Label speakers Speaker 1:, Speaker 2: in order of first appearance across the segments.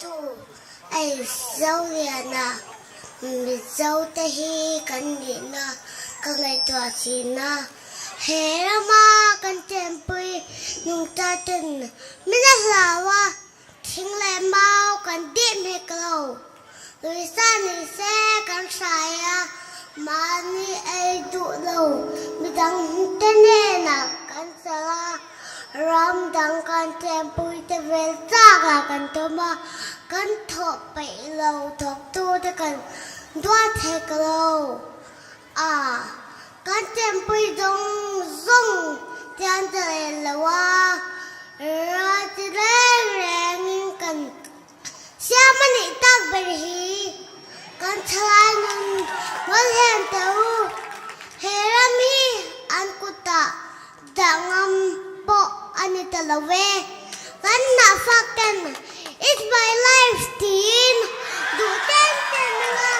Speaker 1: tu ai dấu liền à mình dấu ta hi cần gì na cần lại tỏa gì na hè mà cần tiền bơi nung ta tin mình đã làทิ้งแรงเมากันดิ้นให้เกลาลุยซ่านี่แซ่กันสายมานี่ไอ้ดุเรามีดังเต้นน่ะกันสลารำดังกันเต็มปุยเตเวซ่ากันตัวมากันถบไปเราถบตัวด้วยกันด้วยเทกเรากันเต็มปุยดงส่งเตียนเตลละว่าเราจะได้แรงกันเชื่อมันอีกตั้งเป็นฮีกันทลายนั้นวันเห็นเต้าเฮรามีอันกุตะดังอัมโปอันนี้ตะละเวกันน่าฟักกัน It's my life ทีนดูเต้นเต้นนะ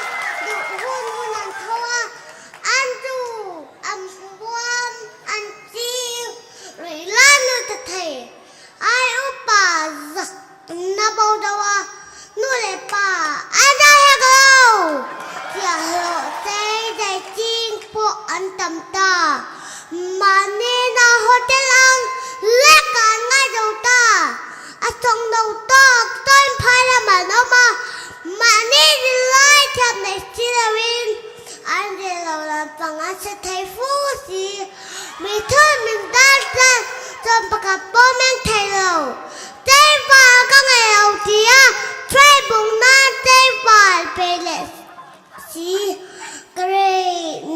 Speaker 1: ดูหุ่นอันทัวอันดูอันวอมอันจีหรือล้านนุตะเทai upa na bao đâu nu le pa ada he go ya lo sei dai ching po an tam ta mane na hotel ang le ka ngai đâu ta a song đâu ta toi phai la ma no ma mane di lai tham nei silawin an de lo la pang a se thai fu si mi thon min da taจนประกาศป้อแม่งไทยเราเจ้าฟ้าก็ไงเอาเทียช่วยบุงหน้าเจ้าฟ้าไปเลยสิกระเร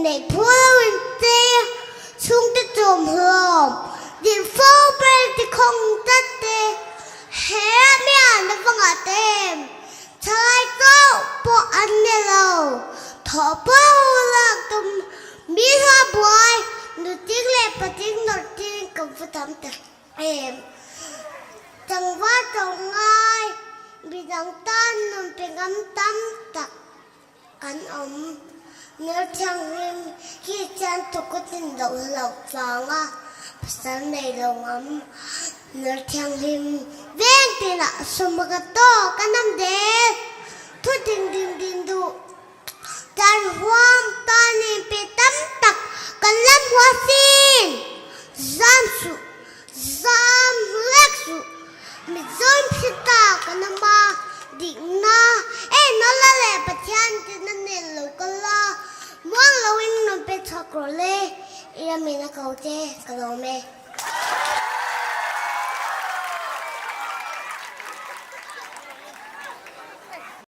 Speaker 1: ในพูดวินเจ้าชุ่งจะจมหลอมดินฟ้าไปที่คงตัดเตะเฮ้ไม่อ่านในฟังอาเต็มชายเจ้าปออันเนี่ยเราถอเป้าหลักตุ่มมีหัวบวยดูจิ้งเล็บปะจิ้งหนวดจิ้งกับผู้ทำแต่จังว่าตรงง่ายมีดังต้นนเป็นคำตั้มตักกันเนื้อช่างริมที่ฉันตุกตินดอกเหล่าฟังภาษาในโรงเนื้อช่างริมเว้นตีละสมกโตกันน้ำเด็ดทุดินดูจันหวมตอนนี้เป็นตั้มตักกันเล่นหัวซีนzam leksu mi zam pita kana ma digna no la le patyan tin ne lo kala mo lo win no pe thakro le ira me na kaute kalome